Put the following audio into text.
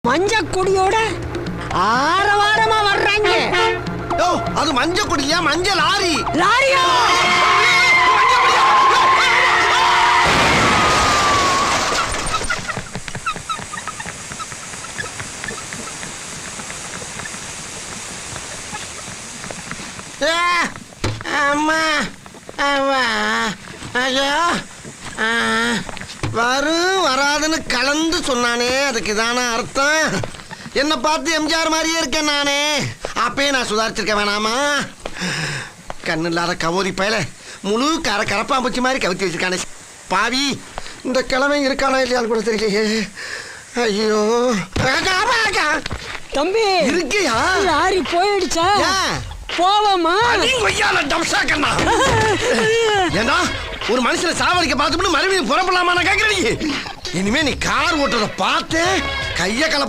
மஞ்ச கொடியோட ஆரவாரமா வர்றாங்க. ஓ, அது மஞ்ச கொடியா? மஞ்ச லாரி. லாரியா? அம்மா அம்மா, ஐயோ, வரும் வராதுன்னு கலந்து சொன்னானே, அதுக்கு தானே அர்த்தம். என்னை பார்த்து எம்ஜிஆர் மாதிரியே இருக்கேன் நானே. அப்பயே நான் சுதாரிச்சிருக்க வேணாமா? கண்ணு இல்லாத கவோரி பயல முழு கரப்பாம்பூச்சி மாதிரி கவுத்தி வச்சிருக்கானே பாவி. இந்த கிழமை இருக்கானா இல்லையான்னு கூட தெரியலையே. ஐயோ தம்பி இருக்கியா? லாரி போயிடுச்சா? போவோமா? ஏண்டா ஒரு மனுஷனை சாவடிக்க பார்த்துட்டு மறுபடியும் புறப்படலாமா நான் கேட்கிறேன். இனிமே நீ கார் ஓட்டுறத பார்த்து கைய கலப்ப